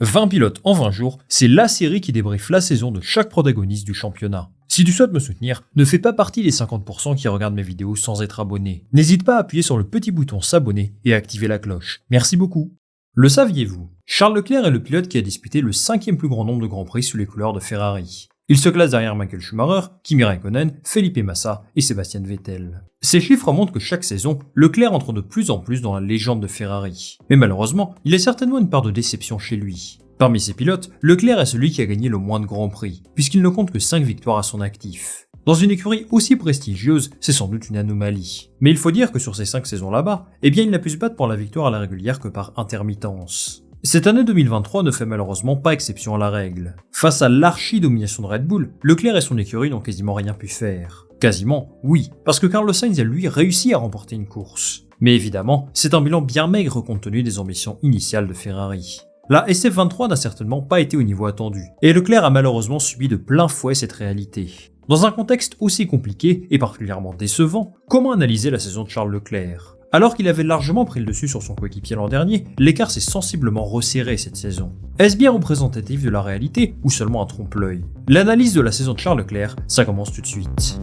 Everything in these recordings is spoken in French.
20 pilotes en 20 jours, c'est la série qui débriefe la saison de chaque protagoniste du championnat. Si tu souhaites me soutenir, ne fais pas partie des 50% qui regardent mes vidéos sans être abonné. N'hésite pas à appuyer sur le petit bouton s'abonner et à activer la cloche. Merci beaucoup. Le saviez-vous? Charles Leclerc est le pilote qui a disputé le 5e plus grand nombre de grands prix sous les couleurs de Ferrari. Il se classe derrière Michael Schumacher, Kimi Räikkönen, Felipe Massa et Sebastian Vettel. Ces chiffres montrent que chaque saison, Leclerc entre de plus en plus dans la légende de Ferrari. Mais malheureusement, il y a certainement une part de déception chez lui. Parmi ces pilotes, Leclerc est celui qui a gagné le moins de grands prix, puisqu'il ne compte que 5 victoires à son actif. Dans une écurie aussi prestigieuse, c'est sans doute une anomalie. Mais il faut dire que sur ces 5 saisons là-bas, il n'a pu se battre pour la victoire à la régulière que par intermittence. Cette année 2023 ne fait malheureusement pas exception à la règle. Face à l'archi-domination de Red Bull, Leclerc et son écurie n'ont quasiment rien pu faire. Quasiment, oui, parce que Carlos Sainz a lui réussi à remporter une course. Mais évidemment, c'est un bilan bien maigre compte tenu des ambitions initiales de Ferrari. La SF23 n'a certainement pas été au niveau attendu, et Leclerc a malheureusement subi de plein fouet cette réalité. Dans un contexte aussi compliqué et particulièrement décevant, comment analyser la saison de Charles Leclerc ? Alors qu'il avait largement pris le dessus sur son coéquipier l'an dernier, l'écart s'est sensiblement resserré cette saison. Est-ce bien représentatif de la réalité ou seulement un trompe-l'œil? L'analyse de la saison de Charles Leclerc, ça commence tout de suite.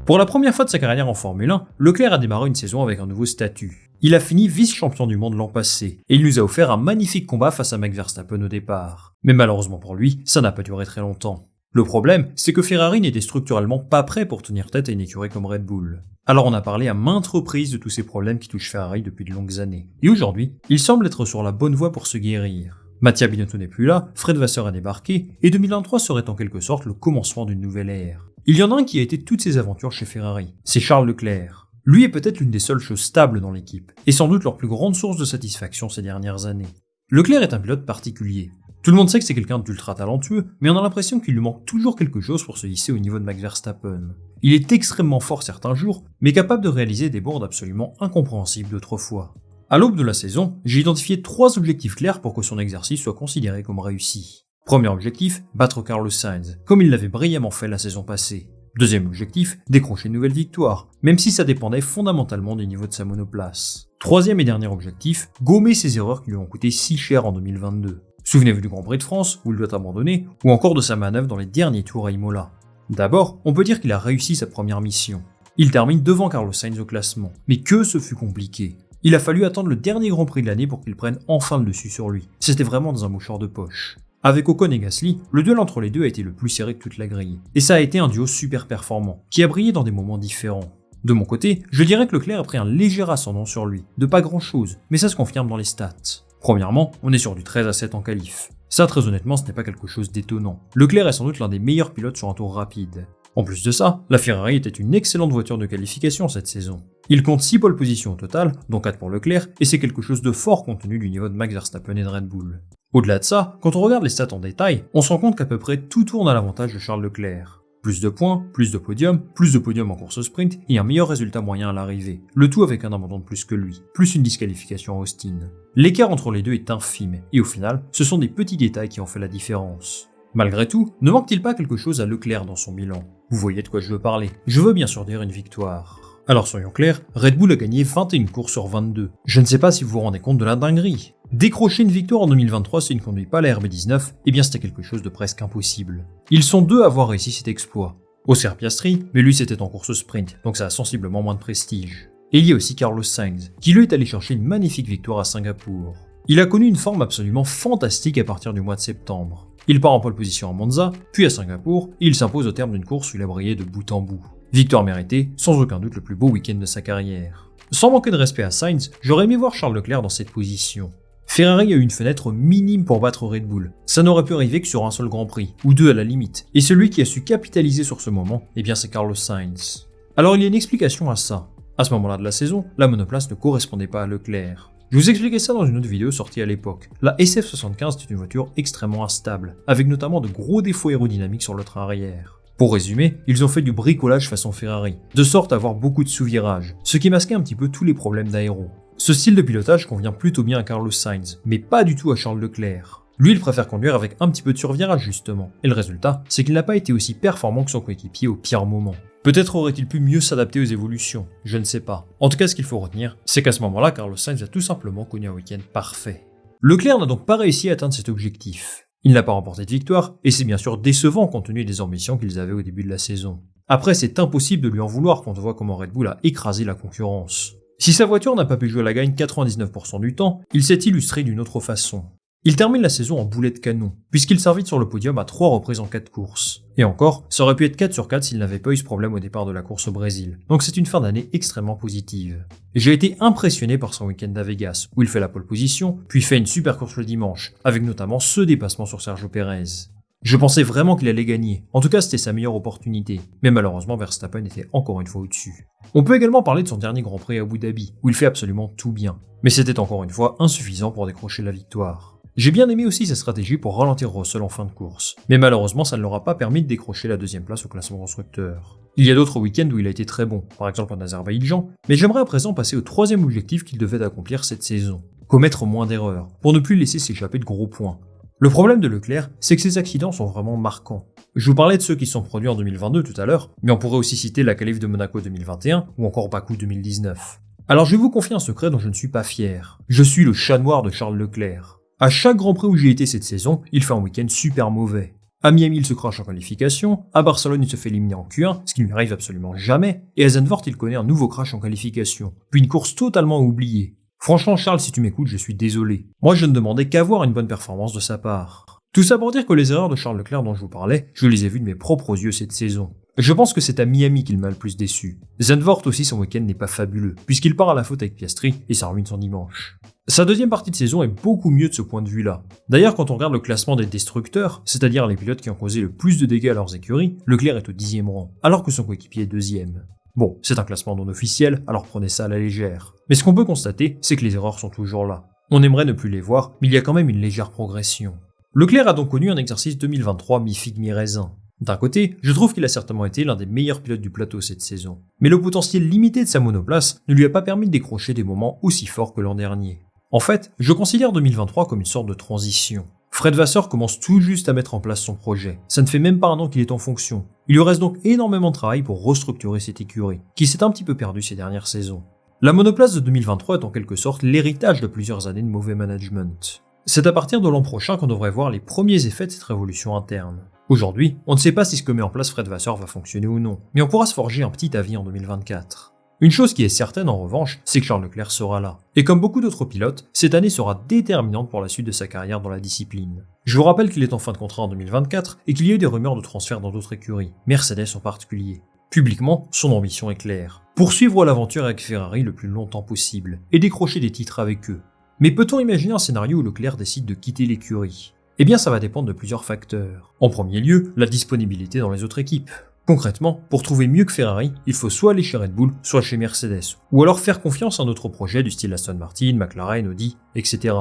Pour la première fois de sa carrière en Formule 1, Leclerc a démarré une saison avec un nouveau statut. Il a fini vice-champion du monde l'an passé, et il nous a offert un magnifique combat face à Max Verstappen au départ. Mais malheureusement pour lui, ça n'a pas duré très longtemps. Le problème, c'est que Ferrari n'était structurellement pas prêt pour tenir tête à une écurie comme Red Bull. Alors on a parlé à maintes reprises de tous ces problèmes qui touchent Ferrari depuis de longues années. Et aujourd'hui, il semble être sur la bonne voie pour se guérir. Mattia Binotto n'est plus là, Fred Vasseur a débarqué, et 2023 serait en quelque sorte le commencement d'une nouvelle ère. Il y en a un qui a été toutes ses aventures chez Ferrari, c'est Charles Leclerc. Lui est peut-être l'une des seules choses stables dans l'équipe, et sans doute leur plus grande source de satisfaction ces dernières années. Leclerc est un pilote particulier. Tout le monde sait que c'est quelqu'un d'ultra talentueux, mais on a l'impression qu'il lui manque toujours quelque chose pour se hisser au niveau de Max Verstappen. Il est extrêmement fort certains jours, mais capable de réaliser des bourdes absolument incompréhensibles d'autres fois. À l'aube de la saison, j'ai identifié 3 objectifs clairs pour que son exercice soit considéré comme réussi. Premier objectif, battre Carlos Sainz, comme il l'avait brillamment fait la saison passée. Deuxième objectif, décrocher une nouvelle victoire, même si ça dépendait fondamentalement du niveau de sa monoplace. Troisième et dernier objectif, gommer ses erreurs qui lui ont coûté si cher en 2022. Souvenez-vous du Grand Prix de France, où il doit abandonner, ou encore de sa manœuvre dans les derniers tours à Imola. D'abord, on peut dire qu'il a réussi sa première mission. Il termine devant Carlos Sainz au classement, mais que ce fut compliqué. Il a fallu attendre le dernier Grand Prix de l'année pour qu'il prenne enfin le dessus sur lui. C'était vraiment dans un mouchoir de poche. Avec Ocon et Gasly, le duel entre les deux a été le plus serré de toute la grille. Et ça a été un duo super performant, qui a brillé dans des moments différents. De mon côté, je dirais que Leclerc a pris un léger ascendant sur lui, de pas grand chose, mais ça se confirme dans les stats. Premièrement, on est sur du 13 à 7 en qualif. Ça, très honnêtement, ce n'est pas quelque chose d'étonnant. Leclerc est sans doute l'un des meilleurs pilotes sur un tour rapide. En plus de ça, la Ferrari était une excellente voiture de qualification cette saison. Il compte 6 pole positions au total, dont 4 pour Leclerc, et c'est quelque chose de fort compte tenu du niveau de Max Verstappen et de Red Bull. Au-delà de ça, quand on regarde les stats en détail, on se rend compte qu'à peu près tout tourne à l'avantage de Charles Leclerc. Plus de points, plus de podiums en course sprint et un meilleur résultat moyen à l'arrivée. Le tout avec un abandon de plus que lui, plus une disqualification à Austin. L'écart entre les deux est infime, et au final, ce sont des petits détails qui ont fait la différence. Malgré tout, ne manque-t-il pas quelque chose à Leclerc dans son bilan? Vous voyez de quoi je veux parler. Je veux bien sûr dire une victoire. Alors soyons clairs, Red Bull a gagné 21 courses sur 22. Je ne sais pas si vous vous rendez compte de la dinguerie. Décrocher une victoire en 2023 s'il ne conduit pas la RB19, c'était quelque chose de presque impossible. Ils sont 2 à avoir réussi cet exploit. Oscar Piastri, mais lui c'était en course sprint, donc ça a sensiblement moins de prestige. Et il y a aussi Carlos Sainz, qui lui est allé chercher une magnifique victoire à Singapour. Il a connu une forme absolument fantastique à partir du mois de septembre. Il part en pole position à Monza, puis à Singapour, et il s'impose au terme d'une course où il a brillé de bout en bout. Victoire méritée, sans aucun doute le plus beau week-end de sa carrière. Sans manquer de respect à Sainz, j'aurais aimé voir Charles Leclerc dans cette position. Ferrari a eu une fenêtre minime pour battre Red Bull. Ça n'aurait pu arriver que sur un seul Grand Prix, ou 2 à la limite. Et celui qui a su capitaliser sur ce moment, c'est Carlos Sainz. Alors il y a une explication à ça. À ce moment-là de la saison, la monoplace ne correspondait pas à Leclerc. Je vous expliquais ça dans une autre vidéo sortie à l'époque. La SF75 est une voiture extrêmement instable, avec notamment de gros défauts aérodynamiques sur le train arrière. Pour résumer, ils ont fait du bricolage façon Ferrari, de sorte à avoir beaucoup de sous-virages, ce qui masquait un petit peu tous les problèmes d'aéro. Ce style de pilotage convient plutôt bien à Carlos Sainz, mais pas du tout à Charles Leclerc. Lui, il préfère conduire avec un petit peu de survirage justement. Et le résultat, c'est qu'il n'a pas été aussi performant que son coéquipier au pire moment. Peut-être aurait-il pu mieux s'adapter aux évolutions, je ne sais pas. En tout cas, ce qu'il faut retenir, c'est qu'à ce moment-là, Carlos Sainz a tout simplement connu un week-end parfait. Leclerc n'a donc pas réussi à atteindre cet objectif. Il n'a pas remporté de victoire, et c'est bien sûr décevant compte tenu des ambitions qu'ils avaient au début de la saison. Après, c'est impossible de lui en vouloir quand on voit comment Red Bull a écrasé la concurrence. Si sa voiture n'a pas pu jouer à la gagne 99% du temps, il s'est illustré d'une autre façon. Il termine la saison en boulet de canon, puisqu'il s'invite sur le podium à 3 reprises en 4 courses. Et encore, ça aurait pu être 4 sur 4 s'il n'avait pas eu ce problème au départ de la course au Brésil. Donc c'est une fin d'année extrêmement positive. J'ai été impressionné par son week-end à Vegas, où il fait la pole position, puis fait une super course le dimanche, avec notamment ce dépassement sur Sergio Pérez. Je pensais vraiment qu'il allait gagner, en tout cas c'était sa meilleure opportunité, mais malheureusement Verstappen était encore une fois au-dessus. On peut également parler de son dernier Grand Prix à Abu Dhabi, où il fait absolument tout bien, mais c'était encore une fois insuffisant pour décrocher la victoire. J'ai bien aimé aussi sa stratégie pour ralentir Russell en fin de course, mais malheureusement ça ne leur a pas permis de décrocher la deuxième place au classement constructeur. Il y a d'autres week-ends où il a été très bon, par exemple en Azerbaïdjan, mais j'aimerais à présent passer au troisième objectif qu'il devait accomplir cette saison, commettre moins d'erreurs, pour ne plus laisser s'échapper de gros points. Le problème de Leclerc, c'est que ses accidents sont vraiment marquants. Je vous parlais de ceux qui sont produits en 2022 tout à l'heure, mais on pourrait aussi citer la qualif de Monaco 2021 ou encore Bakou 2019. Alors je vais vous confier un secret dont je ne suis pas fier. Je suis le chat noir de Charles Leclerc. À chaque Grand Prix où j'ai été cette saison, il fait un week-end super mauvais. À Miami, il se crache en qualification, à Barcelone, il se fait éliminer en Q1, ce qui ne lui arrive absolument jamais, et à Zandvoort, il connaît un nouveau crash en qualification, puis une course totalement oubliée. Franchement, Charles, si tu m'écoutes, je suis désolé. Moi, je ne demandais qu'à voir une bonne performance de sa part. Tout ça pour dire que les erreurs de Charles Leclerc dont je vous parlais, je les ai vues de mes propres yeux cette saison. Je pense que c'est à Miami qu'il m'a le plus déçu. Zandvoort aussi, son week-end n'est pas fabuleux, puisqu'il part à la faute avec Piastri, et ça ruine son dimanche. Sa deuxième partie de saison est beaucoup mieux de ce point de vue-là. D'ailleurs, quand on regarde le classement des destructeurs, c'est-à-dire les pilotes qui ont causé le plus de dégâts à leurs écuries, Leclerc est au 10e rang, alors que son coéquipier est 2e. Bon, c'est un classement non officiel, alors prenez ça à la légère. Mais ce qu'on peut constater, c'est que les erreurs sont toujours là. On aimerait ne plus les voir, mais il y a quand même une légère progression. Leclerc a donc connu un exercice 2023 mi-figue mi-raisin. D'un côté, je trouve qu'il a certainement été l'un des meilleurs pilotes du plateau cette saison. Mais le potentiel limité de sa monoplace ne lui a pas permis de décrocher des moments aussi forts que l'an dernier. En fait, je considère 2023 comme une sorte de transition. Fred Vasseur commence tout juste à mettre en place son projet. Ça ne fait même pas un an qu'il est en fonction. Il lui reste donc énormément de travail pour restructurer cette écurie, qui s'est un petit peu perdue ces dernières saisons. La monoplace de 2023 est en quelque sorte l'héritage de plusieurs années de mauvais management. C'est à partir de l'an prochain qu'on devrait voir les premiers effets de cette révolution interne. Aujourd'hui, on ne sait pas si ce que met en place Fred Vasseur va fonctionner ou non, mais on pourra se forger un petit avis en 2024. Une chose qui est certaine en revanche, c'est que Charles Leclerc sera là. Et comme beaucoup d'autres pilotes, cette année sera déterminante pour la suite de sa carrière dans la discipline. Je vous rappelle qu'il est en fin de contrat en 2024 et qu'il y a eu des rumeurs de transfert dans d'autres écuries, Mercedes en particulier. Publiquement, son ambition est claire. Poursuivre l'aventure avec Ferrari le plus longtemps possible et décrocher des titres avec eux. Mais peut-on imaginer un scénario où Leclerc décide de quitter l'écurie ? Eh bien ça va dépendre de plusieurs facteurs. En premier lieu, la disponibilité dans les autres équipes. Concrètement, pour trouver mieux que Ferrari, il faut soit aller chez Red Bull, soit chez Mercedes, ou alors faire confiance à un autre projet du style Aston Martin, McLaren, Audi, etc.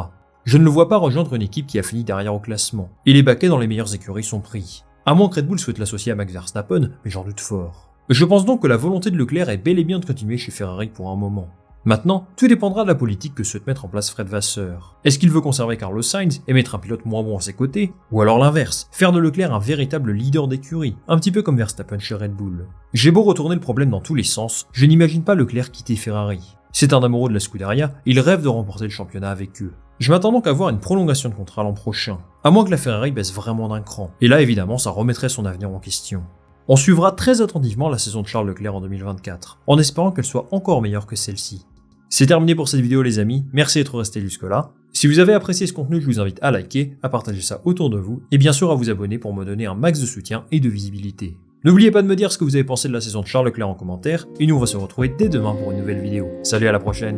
Je ne le vois pas rejoindre une équipe qui a fini derrière au classement, et les baquets dans les meilleures écuries sont pris. À moins que Red Bull souhaite l'associer à Max Verstappen, mais j'en doute fort. Je pense donc que la volonté de Leclerc est bel et bien de continuer chez Ferrari pour un moment. Maintenant, tout dépendra de la politique que souhaite mettre en place Fred Vasseur. Est-ce qu'il veut conserver Carlos Sainz et mettre un pilote moins bon à ses côtés? Ou alors l'inverse, faire de Leclerc un véritable leader d'écurie, un petit peu comme Verstappen chez Red Bull. J'ai beau retourner le problème dans tous les sens, je n'imagine pas Leclerc quitter Ferrari. C'est un amoureux de la Scuderia, il rêve de remporter le championnat avec eux. Je m'attends donc à voir une prolongation de contrat l'an prochain, à moins que la Ferrari baisse vraiment d'un cran, et là évidemment ça remettrait son avenir en question. On suivra très attentivement la saison de Charles Leclerc en 2024, en espérant qu'elle soit encore meilleure que celle-ci. C'est terminé pour cette vidéo les amis, merci d'être restés jusque-là. Si vous avez apprécié ce contenu, je vous invite à liker, à partager ça autour de vous, et bien sûr à vous abonner pour me donner un max de soutien et de visibilité. N'oubliez pas de me dire ce que vous avez pensé de la saison de Charles Leclerc en commentaire, et nous on va se retrouver dès demain pour une nouvelle vidéo. Salut, à la prochaine.